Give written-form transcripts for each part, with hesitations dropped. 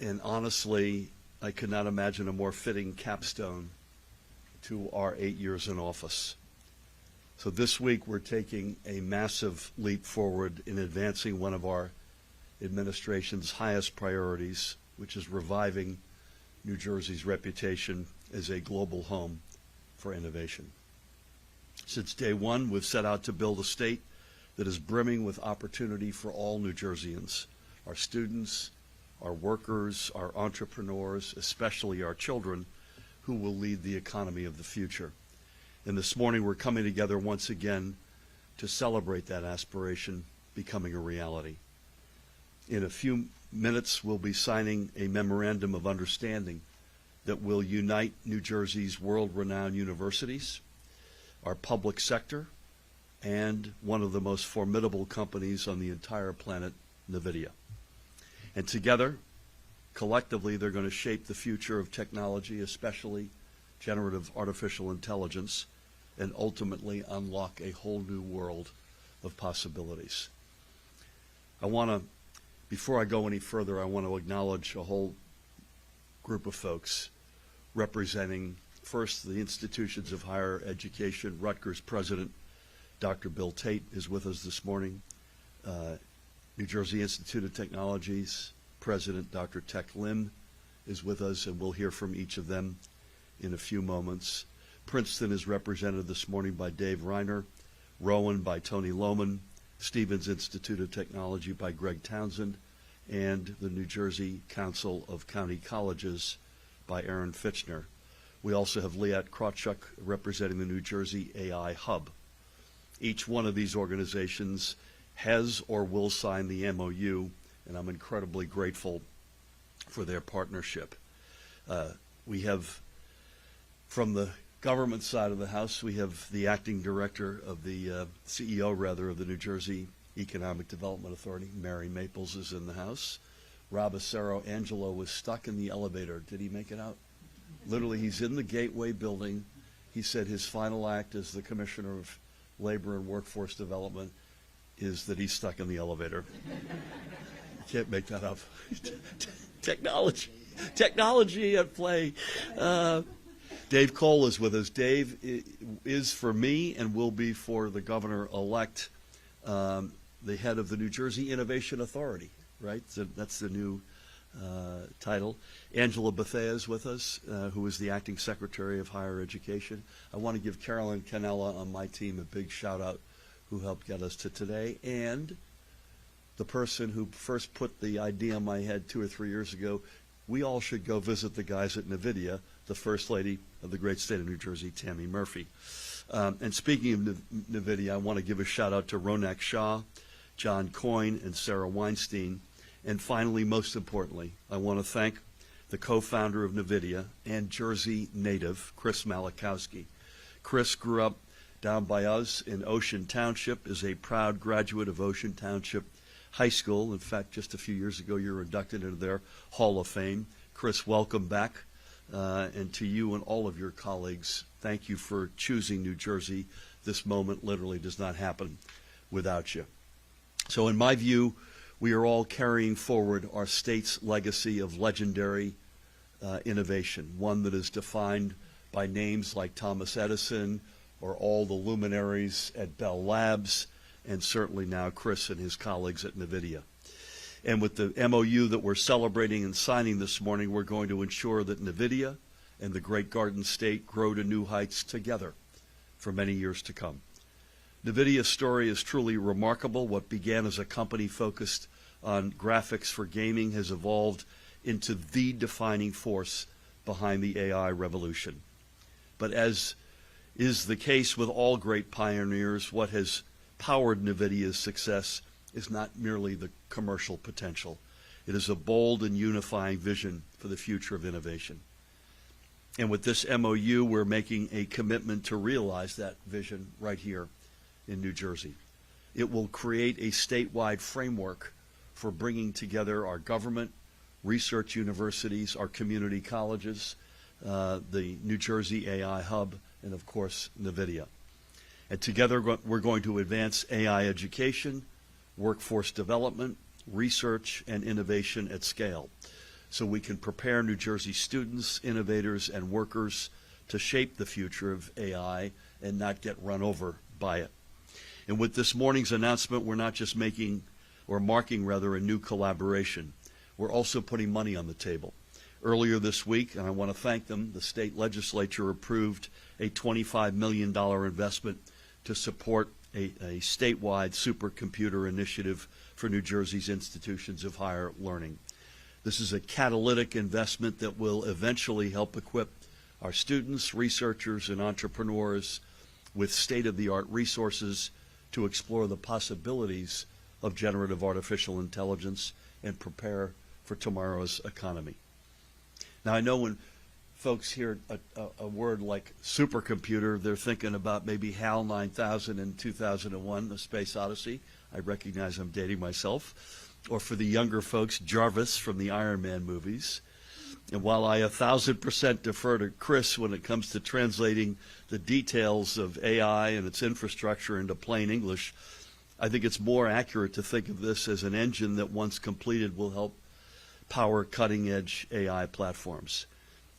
And honestly, I could not imagine a more fitting capstone to our 8 years in office. So this week we're taking a massive leap forward in advancing one of our administration's highest priorities, which is reviving New Jersey's reputation as a global home for innovation. Since day one, we've set out to build a state that is brimming with opportunity for all New Jerseyans, our students, our workers, our entrepreneurs, especially our children, who will lead the economy of the future. And this morning we're coming together once again to celebrate that aspiration becoming a reality. In a few minutes, we'll be signing a memorandum of understanding that will unite New Jersey's world-renowned universities, our public sector, and one of the most formidable companies on the entire planet, NVIDIA. And together, collectively, they're going to shape the future of technology, especially generative artificial intelligence, and ultimately unlock a whole new world of possibilities. Before I go any further, I want to acknowledge a whole group of folks representing, first, the institutions of higher education. Rutgers President Dr. Bill Tate is with us this morning. New Jersey Institute of Technology's President Dr. Tech Lim is with us, and we'll hear from each of them in a few moments. Princeton is represented this morning by Dave Reiner, Rowan by Tony Lohman, Stevens Institute of Technology by Greg Townsend, and the New Jersey Council of County Colleges by Aaron Fitchner. We also have Liat Krawchuk representing the New Jersey AI Hub. Each one of these organizations has or will sign the MOU, and I'm incredibly grateful for their partnership. We have, from the government side of the House, we have the acting director of the CEO, rather, of the New Jersey Economic Development Authority. Mary Maples is in the House. Rob Acero Angelo was stuck in the elevator. Did he make it out? Literally, he's in the Gateway building. He said his final act as the Commissioner of Labor and Workforce Development is that he's stuck in the elevator. You can't make that up. Technology at play. Dave Cole is with us. Dave is, for me, and will be for the governor-elect, the head of the New Jersey Innovation Authority, right? So that's the new title. Angela Bethea is with us, who is the acting secretary of higher education. I want to give Carolyn Canella on my team a big shout-out, who helped get us to today, and the person who first put the idea in my head 2 or 3 years ago. We all should go visit the guys at NVIDIA, the First Lady of the great state of New Jersey, Tammy Murphy. And speaking of NVIDIA, I want to give a shout-out to Ronak Shah, John Coyne, and Sarah Weinstein. And finally, most importantly, I want to thank the co-founder of NVIDIA and Jersey native, Chris Malacowski. Chris grew up down by us in Ocean Township, is a proud graduate of Ocean Township High School. In fact, just a few years ago, you were inducted into their Hall of Fame. Chris, welcome back. And to you and all of your colleagues, thank you for choosing New Jersey. This moment literally does not happen without you. So in my view, we are all carrying forward our state's legacy of legendary innovation, one that is defined by names like Thomas Edison or all the luminaries at Bell Labs, and certainly now Chris and his colleagues at NVIDIA. And with the MOU that we're celebrating and signing this morning, we're going to ensure that NVIDIA and the Great Garden State grow to new heights together for many years to come. NVIDIA's story is truly remarkable. What began as a company focused on graphics for gaming has evolved into the defining force behind the AI revolution. But as is the case with all great pioneers, what has powered NVIDIA's success is not merely the commercial potential. It is a bold and unifying vision for the future of innovation. And with this MOU, we're making a commitment to realize that vision right here in New Jersey. It will create a statewide framework for bringing together our government, research universities, our community colleges, the New Jersey AI Hub, and of course, NVIDIA. And together, we're going to advance AI education, workforce development, research, and innovation at scale. so we can prepare New Jersey students, innovators, and workers to shape the future of AI and not get run over by it. And with this morning's announcement, we're not just marking a new collaboration. We're also putting money on the table. Earlier this week, and I want to thank them, the state legislature approved a $25 million investment to support a statewide supercomputer initiative for New Jersey's institutions of higher learning. This is a catalytic investment that will eventually help equip our students, researchers, and entrepreneurs with state-of-the-art resources to explore the possibilities of generative artificial intelligence and prepare for tomorrow's economy. Now, I know when folks hear a word like supercomputer, they're thinking about maybe HAL 9000 in 2001, The Space Odyssey. I recognize I'm dating myself. Or for the younger folks, Jarvis from the Iron Man movies. And while I 1,000% defer to Chris when it comes to translating the details of AI and its infrastructure into plain English, I think it's more accurate to think of this as an engine that, once completed, will help power cutting-edge AI platforms.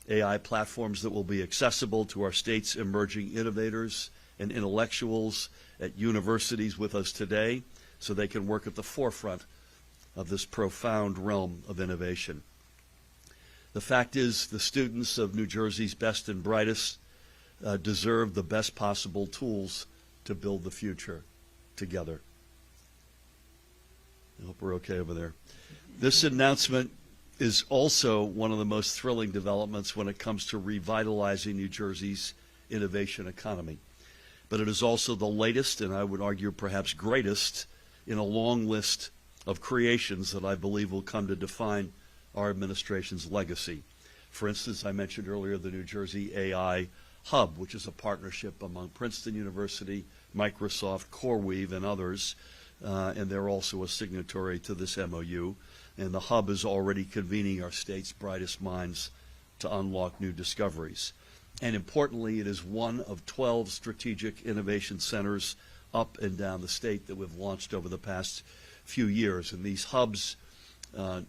AI platforms that will be accessible to our state's emerging innovators and intellectuals at universities with us today, so they can work at the forefront of this profound realm of innovation. The fact is, the students of New Jersey's best and brightest deserve the best possible tools to build the future together. I hope we're okay over there. This announcement is also one of the most thrilling developments when it comes to revitalizing New Jersey's innovation economy. But it is also the latest, and I would argue perhaps greatest, in a long list of creations that I believe will come to define our administration's legacy. For instance, I mentioned earlier the New Jersey AI Hub, which is a partnership among Princeton University, Microsoft, CoreWeave, and others, and they're also a signatory to this MOU. And the Hub is already convening our state's brightest minds to unlock new discoveries. And importantly, it is one of 12 strategic innovation centers up and down the state that we've launched over the past few years. And these hubs,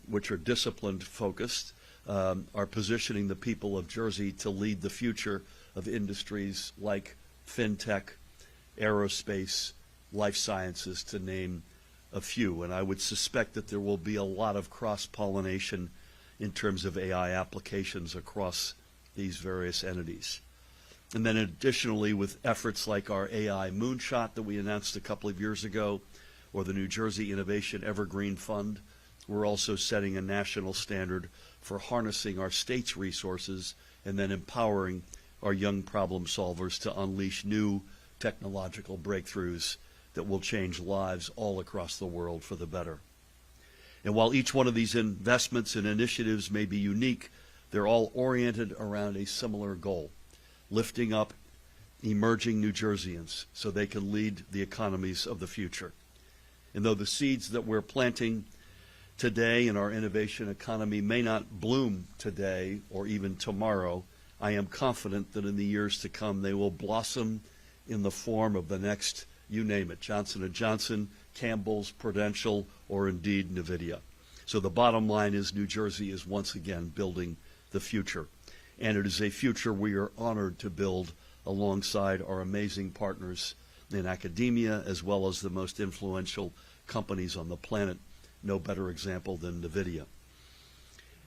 which are discipline-focused, are positioning the people of Jersey to lead the future of industries like fintech, aerospace, life sciences, to name a few. And I would suspect that there will be a lot of cross-pollination in terms of AI applications across these various entities. And then additionally, with efforts like our AI Moonshot that we announced a couple of years ago, or the New Jersey Innovation Evergreen Fund, we're also setting a national standard for harnessing our state's resources and then empowering our young problem solvers to unleash new technological breakthroughs that will change lives all across the world for the better. And while each one of these investments and initiatives may be unique, they're all oriented around a similar goal: lifting up emerging New Jerseyans so they can lead the economies of the future. And though the seeds that we're planting today in our innovation economy may not bloom today or even tomorrow, I am confident that in the years to come they will blossom in the form of the next, you name it, Johnson & Johnson, Campbell's, Prudential, or indeed NVIDIA. So the bottom line is New Jersey is once again building the future. And it is a future we are honored to build alongside our amazing partners in academia as well as the most influential companies on the planet. No better example than NVIDIA.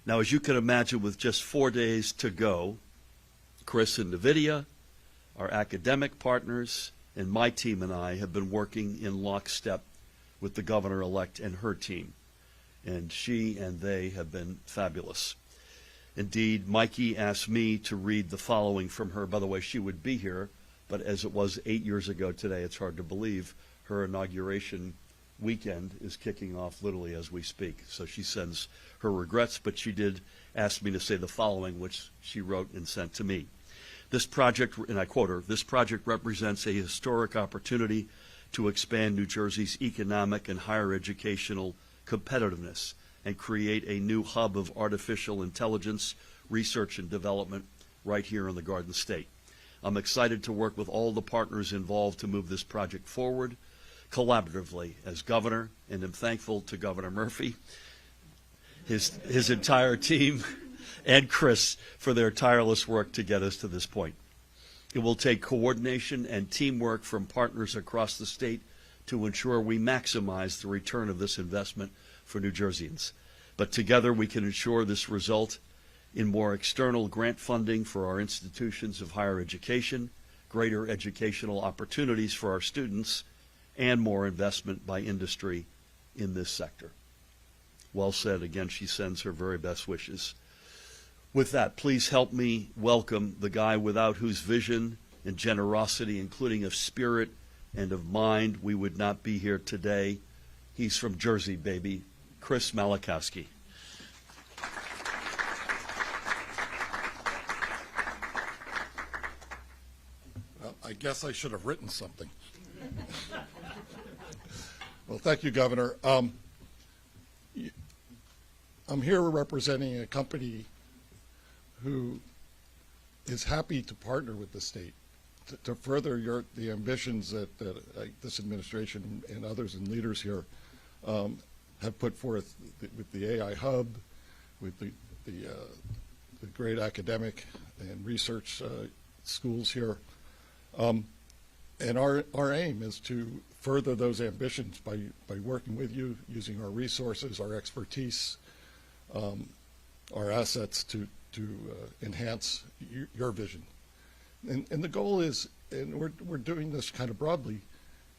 Now, as you can imagine, with just 4 days to go, Chris and NVIDIA, our academic partners, and my team and I have been working in lockstep with the governor-elect and her team. And she and they have been fabulous. Indeed, Mikey asked me to read the following from her. By the way, she would be here, but as it was 8 years ago today, it's hard to believe her inauguration weekend is kicking off literally as we speak. So she sends her regrets, but she did ask me to say the following, which she wrote and sent to me. This project, and I quote her, "This project represents a historic opportunity to expand New Jersey's economic and higher educational competitiveness and create a new hub of artificial intelligence research and development right here in the Garden State. I'm excited to work with all the partners involved to move this project forward collaboratively as governor, and am thankful to Governor Murphy his entire team, and Chris for their tireless work to get us to this point. It will take coordination and teamwork from partners across the state to ensure we maximize the return of this investment for New Jerseyans. But together we can ensure this result in more external grant funding for our institutions of higher education, greater educational opportunities for our students, and more investment by industry in this sector. Well said. Again, she sends her very best wishes. With that, please help me welcome the guy without whose vision and generosity, including of spirit and of mind, we would not be here today. He's from Jersey, baby. Chris Malacowski. Well, I guess I should have written something. Well, thank you, Governor. I'm here representing a company who is happy to partner with the state to further the ambitions that this administration and others and leaders here have put forth with the AI hub, with the great academic and research schools here. And our aim is to further those ambitions by working with you, using our resources, our expertise, our assets to enhance your vision. And the goal is, and we're doing this kind of broadly,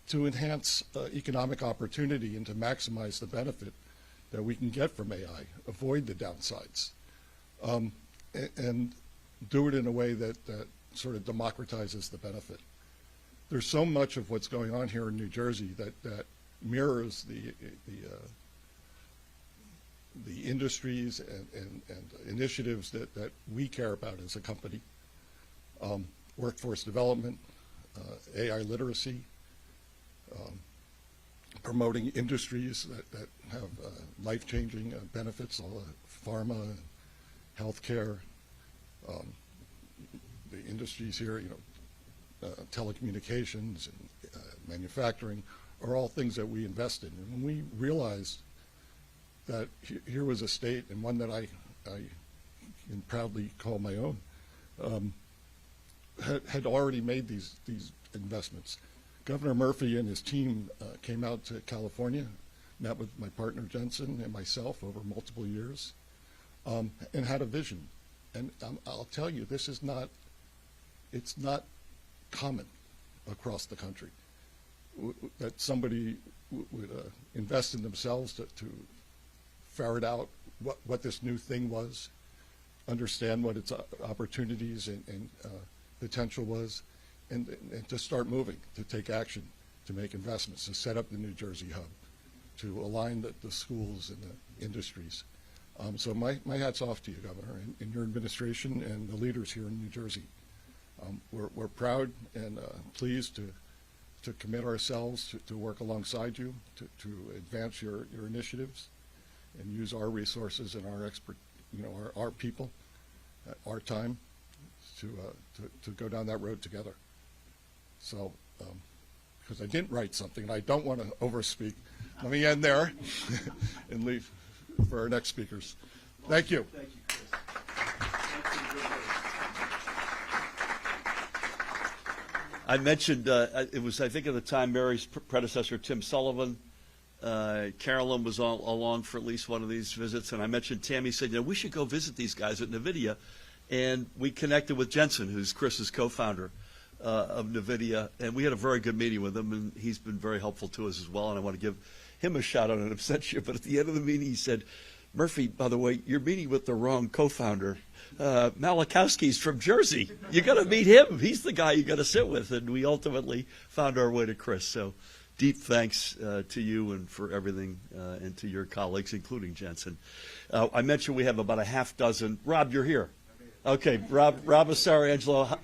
to enhance economic opportunity and to maximize the benefit that we can get from AI, avoid the downsides, and do it in a way that sort of democratizes the benefit. There's so much of what's going on here in New Jersey that mirrors the industries and initiatives that we care about as a company. Workforce development, AI literacy, promoting industries that have life-changing benefits, all pharma, healthcare, the industries here, telecommunications and manufacturing are all things that we invest in. And when we realized that here was a state, and one that I can proudly call my own, had already made these investments. Governor Murphy and his team came out to California, met with my partner Jensen and myself over multiple years, and had a vision. And I'll tell you, it's not common across the country that somebody would invest in themselves to ferret out what this new thing was, understand what its opportunities and potential was, and to start moving, to take action, to make investments, to set up the New Jersey hub, to align the schools and the industries. So my hat's off to you, Governor, and your administration and the leaders here in New Jersey. We're proud and pleased to commit ourselves to work alongside you to advance your initiatives and use our resources and our people, our time to go down that road together. So, because I didn't write something, and I don't want to overspeak, let me end there and leave for our next speakers. Thank you. Thank you, Chris. I mentioned, it was, I think, at the time, Mary's predecessor, Tim Sullivan. Carolyn was along for at least one of these visits, and I mentioned Tammy said, we should go visit these guys at NVIDIA. And we connected with Jensen, who's Chris's co-founder of NVIDIA, and we had a very good meeting with him, and he's been very helpful to us as well, and I want to give him a shout out and upset you. But at the end of the meeting, he said, Murphy, by the way, you're meeting with the wrong co-founder. Malachowski's from Jersey. You got to meet him. He's the guy you got to sit with. And we ultimately found our way to Chris. So deep thanks to you and for everything, and to your colleagues, including Jensen. I mentioned we have about a half dozen. Rob, you're here. Okay, Rob Asari-Angelo.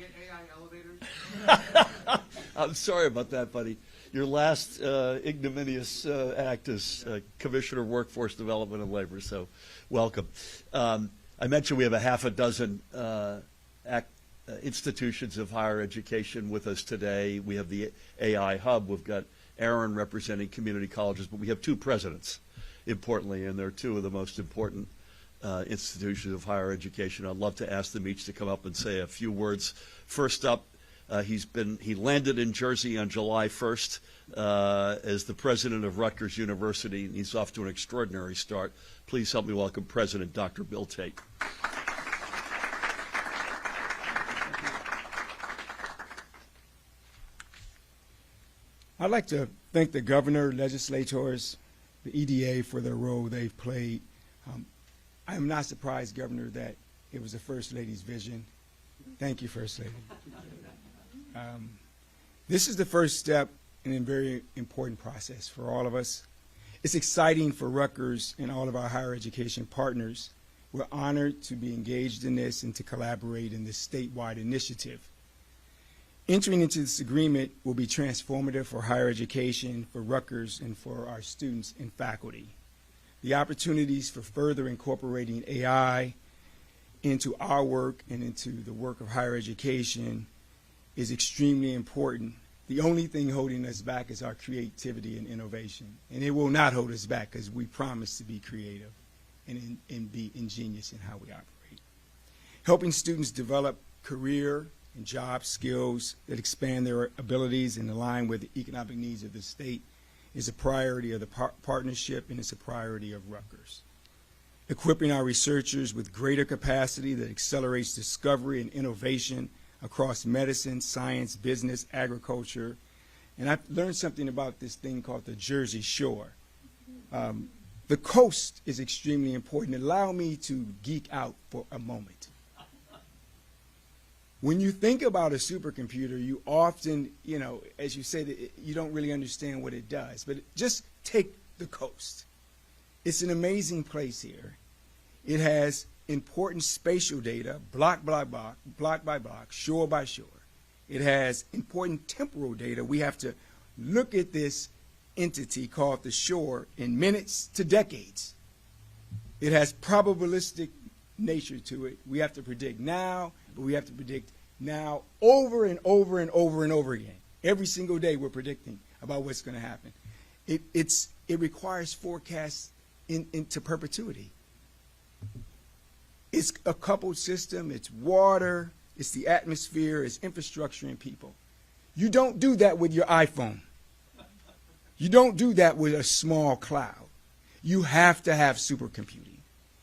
I'm sorry about that, buddy. Your last ignominious act as Commissioner of Workforce Development and Labor, so welcome. I mentioned we have a half a dozen institutions of higher education with us today. We have the AI Hub. We've got Aaron representing community colleges, but we have two presidents. importantly, and they're two of the most important institutions of higher education. I'd love to ask them each to come up and say a few words. First up, he landed in Jersey on July 1st as the president of Rutgers University, and he's off to an extraordinary start. Please help me welcome President Dr. Bill Tate. I'd like to thank the governor, legislators, the EDA for their role they've played. I am not surprised, Governor, that it was the First Lady's vision. Thank you, First Lady. This is the first step in a very important process for all of us. It's exciting for Rutgers and all of our higher education partners. We're honored to be engaged in this and to collaborate in this statewide initiative. Entering into this agreement will be transformative for higher education, for Rutgers, and for our students and faculty. The opportunities for further incorporating AI into our work and into the work of higher education is extremely important. The only thing holding us back is our creativity and innovation. And it will not hold us back because we promise to be creative and be ingenious in how we operate. Helping students develop career and job skills that expand their abilities and align with the economic needs of the state is a priority of the partnership, and it's a priority of Rutgers. Equipping our researchers with greater capacity that accelerates discovery and innovation across medicine, science, business, agriculture. And I've learned something about this thing called the Jersey Shore. The coast is extremely important. Allow me to geek out for a moment. When you think about a supercomputer, you often, as you say, you don't really understand what it does. But just take the coast. It's an amazing place here. It has important spatial data, block by block, shore by shore. It has important temporal data. We have to look at this entity called the shore in minutes to decades. It has probabilistic nature to it. We have to predict now, but we have to predict now over and over and over and over again. Every single day we're predicting about what's going to happen. It requires forecasts into perpetuity. It's a coupled system. It's water. It's the atmosphere. It's infrastructure and people. You don't do that with your iPhone. You don't do that with a small cloud. You have to have supercomputing.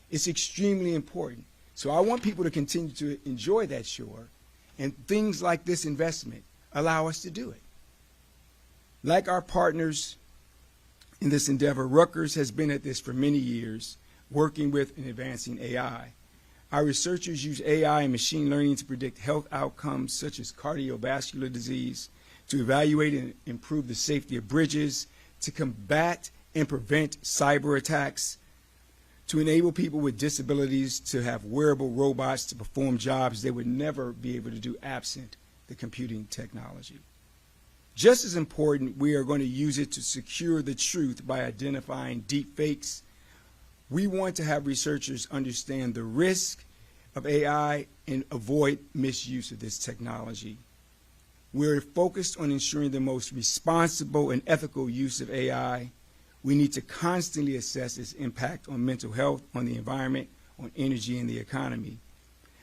It's extremely important. So I want people to continue to enjoy that shore, and things like this investment allow us to do it. Like our partners in this endeavor, Rutgers has been at this for many years, working with and advancing AI. Our researchers use AI and machine learning to predict health outcomes such as cardiovascular disease, to evaluate and improve the safety of bridges, to combat and prevent cyber attacks, to enable people with disabilities to have wearable robots to perform jobs they would never be able to do absent the computing technology. Just as important, we are going to use it to secure the truth by identifying deep fakes. We want to have researchers understand the risk of AI and avoid misuse of this technology. We're focused on ensuring the most responsible and ethical use of AI. We need to constantly assess its impact on mental health, on the environment, on energy, and the economy.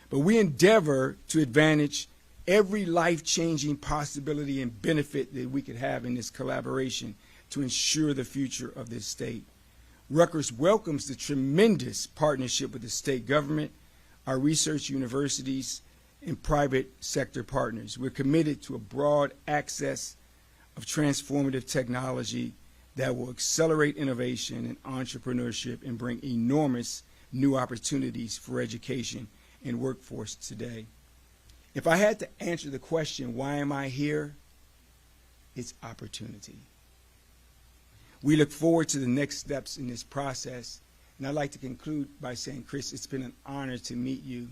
But we endeavor to advantage every life-changing possibility and benefit that we could have in this collaboration to ensure the future of this state. Rutgers welcomes the tremendous partnership with the state government, our research universities, and private sector partners. We're committed to a broad access of transformative technology that will accelerate innovation and entrepreneurship and bring enormous new opportunities for education and workforce today. If I had to answer the question, why am I here? It's opportunity. We look forward to the next steps in this process. And I'd like to conclude by saying, Chris, it's been an honor to meet you,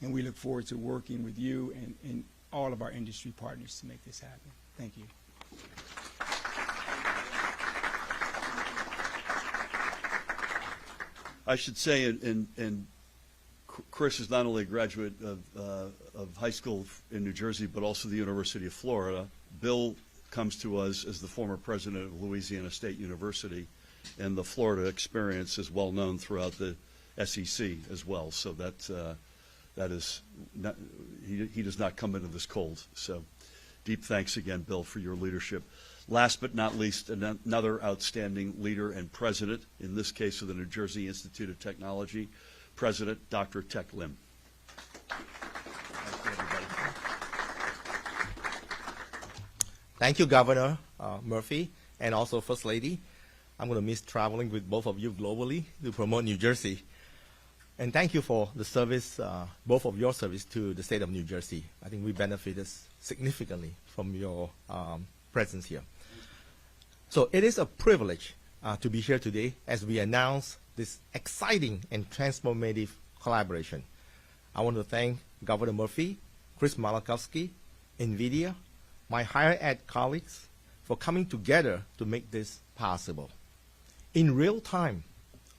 and we look forward to working with you and all of our industry partners to make this happen. Thank you. I should say, and Chris is not only a graduate of high school in New Jersey, but also the University of Florida. Bill comes to us as the former president of Louisiana State University. and the Florida experience is well known throughout the SEC as well. So that is not, he does not come into this cold. So deep thanks again, Bill, for your leadership. Last but not least, another outstanding leader and president, in this case of the New Jersey Institute of Technology, President Dr. Tech Lim. Thank you, Governor Murphy, and also First Lady. I'm going to miss traveling with both of you globally to promote New Jersey. And thank you for the service, both of your service to the state of New Jersey. I think we benefited significantly from your presence here. So it is a privilege to be here today as we announce this exciting and transformative collaboration. I want to thank Governor Murphy, Chris Malacowski, NVIDIA, my higher ed colleagues for coming together to make this possible. In real time,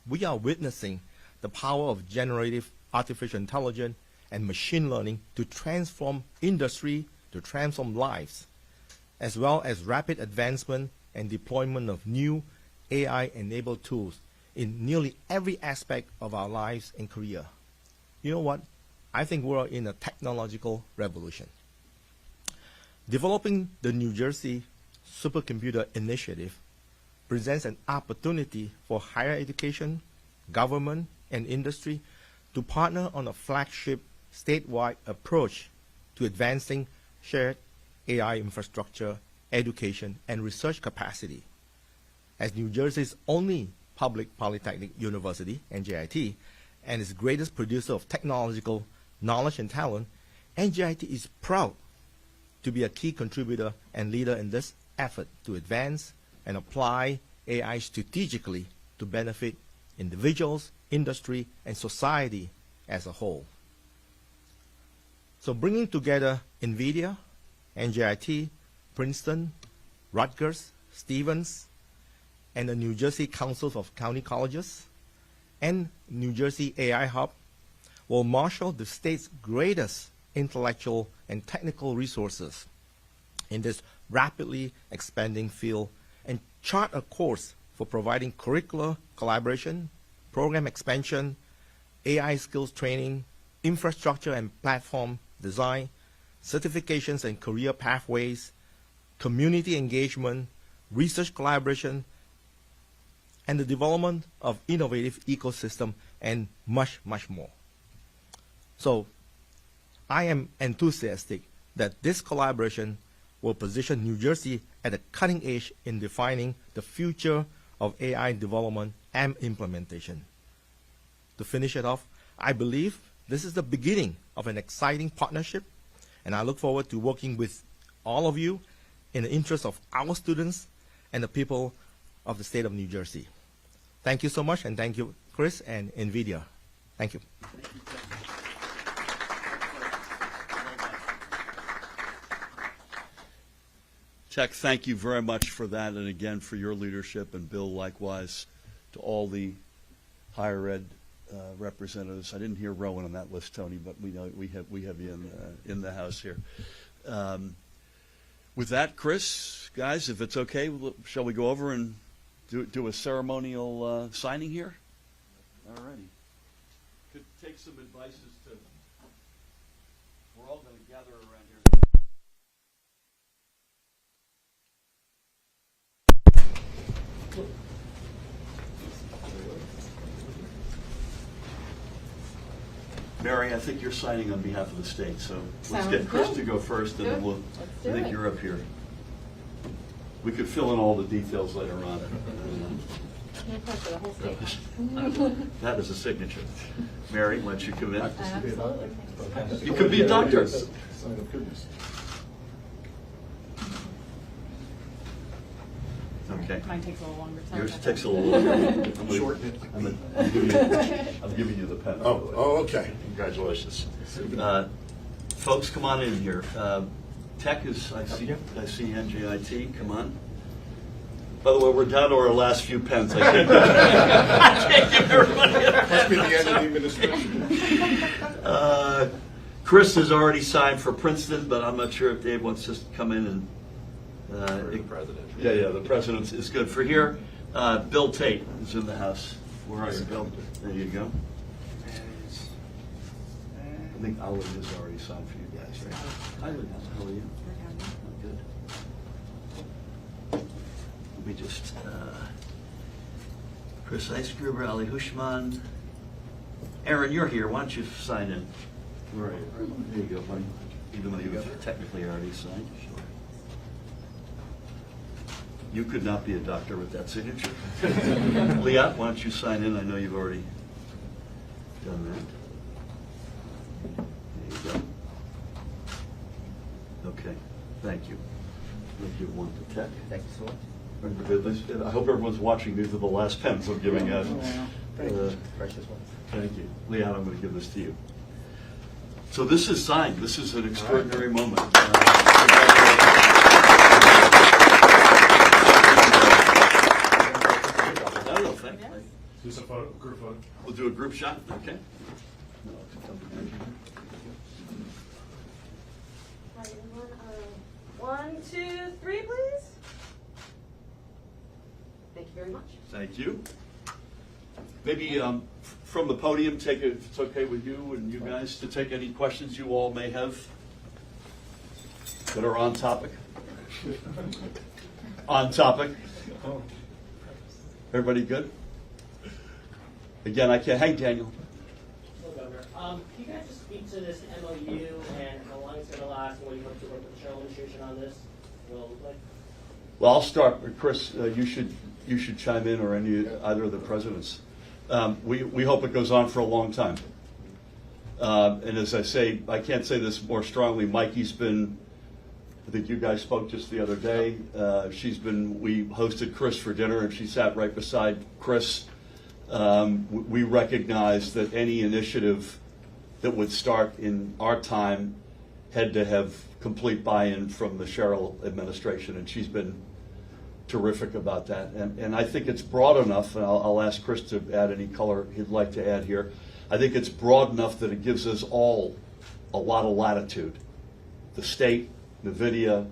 we are witnessing the power of generative artificial intelligence and machine learning to transform industry, to transform lives, as well as rapid advancement and deployment of new AI-enabled tools in nearly every aspect of our lives and career. You know what? I think we're in a technological revolution. Developing the New Jersey Supercomputer Initiative presents an opportunity for higher education, government, and industry to partner on a flagship statewide approach to advancing shared AI infrastructure, education, and research capacity. As New Jersey's only public polytechnic university, NJIT, and its greatest producer of technological knowledge and talent, NJIT is proud to be a key contributor and leader in this effort to advance and apply AI strategically to benefit individuals, industry, and society as a whole. So bringing together NVIDIA, NJIT, Princeton, Rutgers, Stevens, and the New Jersey Council of County Colleges, and New Jersey AI Hub will marshal the state's greatest intellectual and technical resources in this rapidly expanding field and chart a course for providing curricular collaboration, program expansion, AI skills training, infrastructure and platform design, certifications and career pathways, community engagement, research collaboration, and the development of innovative ecosystem, and much, much more. So I am enthusiastic that this collaboration will position New Jersey at the cutting edge in defining the future of AI development and implementation. To finish it off, I believe this is the beginning of an exciting partnership, and I look forward to working with all of you in the interest of our students and the people of the state of New Jersey. Thank you so much, and thank you, Chris and NVIDIA. Thank you. Tech, thank you very much for that, and again for your leadership, and Bill likewise, to all the higher ed representatives. I didn't hear Rowan on that list, Tony, but we know we have you in the house here. With that, Chris, guys, if it's okay, shall we go over and do a ceremonial signing here? All righty. Could take some advice as to, we're all going to gather around here. Mary, I think you're signing on behalf of the state, so let's Sounds get Chris good. to go first, and then we'll, Let's do I think it. you're up here. We could fill in all the details later on. No pressure, the whole state. That is a signature. Mary, why don't you come in? Absolutely. You could be a doctor. Sign of goodness. Okay. Mine takes a little longer time. Yours takes a little longer. Short. I'm giving you the pen. Okay. Congratulations. Folks, come on in here. Tech is, I see NJIT, come on. By the way, we're down to our last few pens. I can't give everybody a pen. Must be the end of the administration. Chris has already signed for Princeton, but I'm not sure if Dave wants to come in and. The president. Yeah, the president is good for here. Bill Tate is in the house. Where are you, Bill? There you go. I think Ali has already signed for you guys, right? Hi, Lynn. How are you? Good. Let me just, Chris Eisgruber, Ali Hushman. Aaron, you're here. Why don't you sign in? Where are you? There you go, buddy. Even though you've technically already signed. Sure. You could not be a doctor with that signature. Liat, why don't you sign in? I know you've already done that. There you go. Okay, thank you. If you want to tech. Thank you so much. I hope everyone's watching. These are the last pens I'm giving out. Precious one. Thank you. Leon, I'm going to give this to you. So this is signed. This is an extraordinary moment. Thank you. Just a photo, group photo. We'll do a group shot, okay? Hi, everyone. 1, 2, 3, please. Thank you very much. Thank you. Maybe from the podium, take it, if it's okay with you and you guys, to take any questions you all may have that are on topic. On topic. Everybody good? Again, I can't. Hey, Daniel. Hello, Governor. Can you guys just speak to this MOU and how long it's going to last and what you hope to work with the Cheryl administration on this? Will look like? Well, I'll start. Chris, you should chime in, or either of the presidents. We hope it goes on for a long time. And as I say, I can't say this more strongly. Mikey's been. I think you guys spoke just the other day. We hosted Chris for dinner, and she sat right beside Chris. We recognize that any initiative that would start in our time had to have complete buy-in from the Cheryl administration, and she's been terrific about that. And I think it's broad enough, and I'll ask Chris to add any color he'd like to add here. I think it's broad enough that it gives us all a lot of latitude. The state, NVIDIA,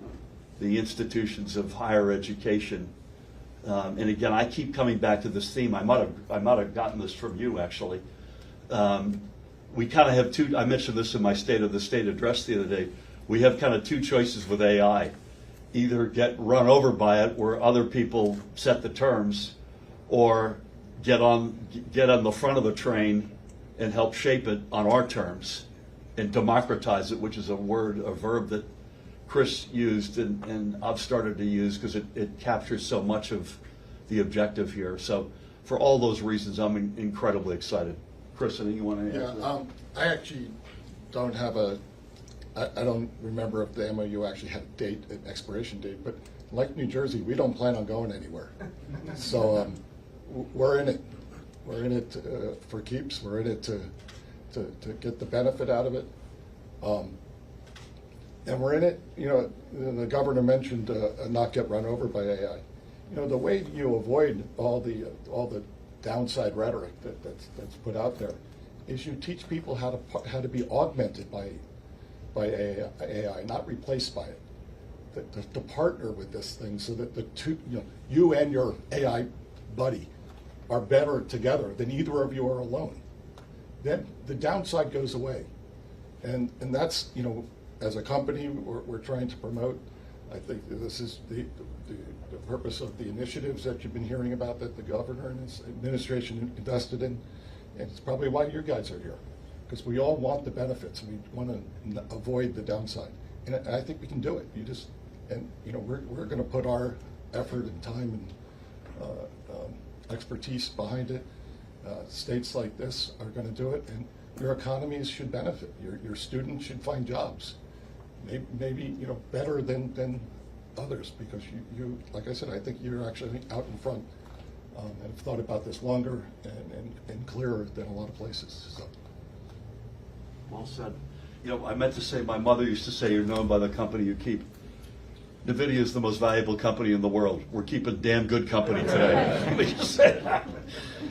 the institutions of higher education. And again, I keep coming back to this theme. I might have gotten this from you, actually. We kind of have two. I mentioned this in my State of the State address the other day. We have kind of two choices with AI: either get run over by it, where other people set the terms, or get on the front of the train and help shape it on our terms and democratize it, which is a verb that Chris used and I've started to use because it captures so much of the objective here. So for all those reasons, I'm incredibly excited. Chris, anything you want to add? Yeah, I actually don't have I don't remember if the MOU actually had a date, an expiration date, but like New Jersey, we don't plan on going anywhere. So we're in it. We're in it for keeps. We're in it to get the benefit out of it. And we're in it, the governor mentioned not get run over by AI. The way you avoid all the downside rhetoric that's put out there is you teach people how to be augmented by AI, not replaced by it. To partner with this thing so that the two, you and your AI buddy are better together than either of you are alone. Then the downside goes away, and that's as a company we're trying to promote. I think this is the purpose of the initiatives that you've been hearing about that the governor and his administration invested in, and it's probably why you guys are here, because we all want the benefits and we want to avoid the downside, and I think we can do it. We're going to put our effort and time and expertise behind it. States like this are going to do it, and your economies should benefit. Your students should find jobs, maybe better than others, because you like I said, I think you're actually out in front and have thought about this longer and clearer than a lot of places. So. Well said. I meant to say, my mother used to say, you're known by the company you keep. NVIDIA is the most valuable company in the world. We're keeping damn good company today. Let me just say that.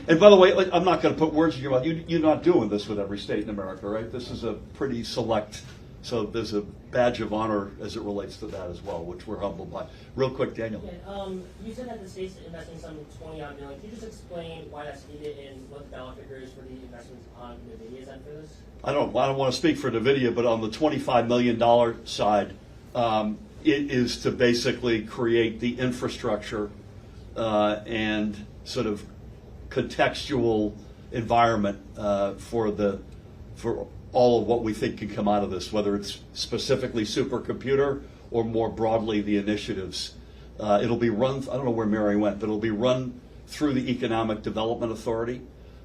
And by the way, I'm not going to put words in your mouth. You're not doing this with every state in America, right? This is a pretty select So there's a badge of honor as it relates to that as well, which we're humbled by. Real quick, Daniel. Yeah, you said that the state's investing some 20-odd million. Can you just explain why that's needed and what the dollar figure is for the investments on NVIDIA's end for this? I don't want to speak for NVIDIA, but on the $25 million side, it is to basically create the infrastructure and sort of contextual environment for all of what we think can come out of this, whether it's specifically supercomputer or more broadly the initiatives. It'll be run, I don't know where Mary went, but it'll be run through the Economic Development Authority.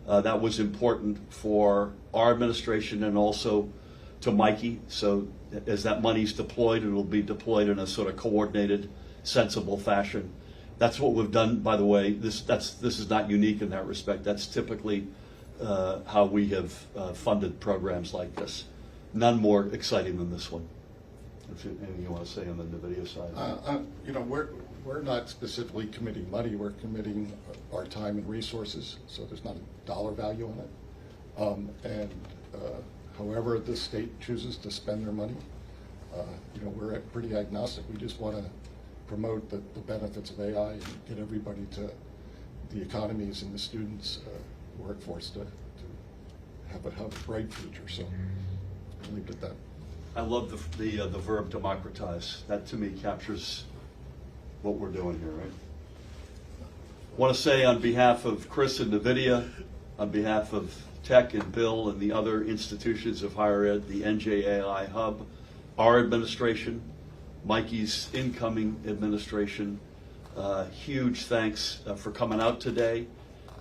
That was important for our administration and also to Mikey. So as that money's deployed, it'll be deployed in a sort of coordinated, sensible fashion. That's what we've done, by the way. This is not unique in that respect. That's typically how we have funded programs like this. None more exciting than this one. If anything you want to say on the NVIDIA side? You know, we're not specifically committing money. We're committing our time and resources, so there's not a dollar value on it. However the state chooses to spend their money, you know, we're pretty agnostic. We just want to promote the benefits of AI and get everybody to the economies and the students' workforce to have a bright future. So I'll leave it at that. I love the verb democratize. That to me captures what we're doing here, right? I want to say on behalf of Chris and NVIDIA, on behalf of Tech and Bill and the other institutions of higher ed, the NJAI Hub, our administration, Mikey's incoming administration, huge thanks for coming out today,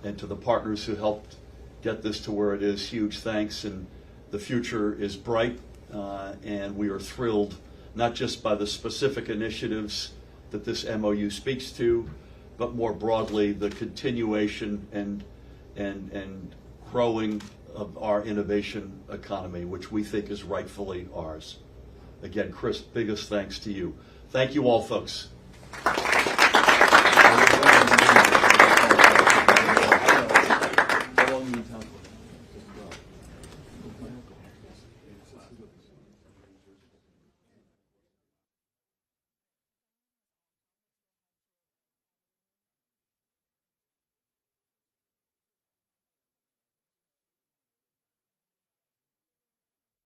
and to the partners who helped get this to where it is, huge thanks. And the future is bright, and we are thrilled not just by the specific initiatives that this MOU speaks to, but more broadly the continuation and growing of our innovation economy, which we think is rightfully ours. Again, Chris, biggest thanks to you. Thank you all, folks.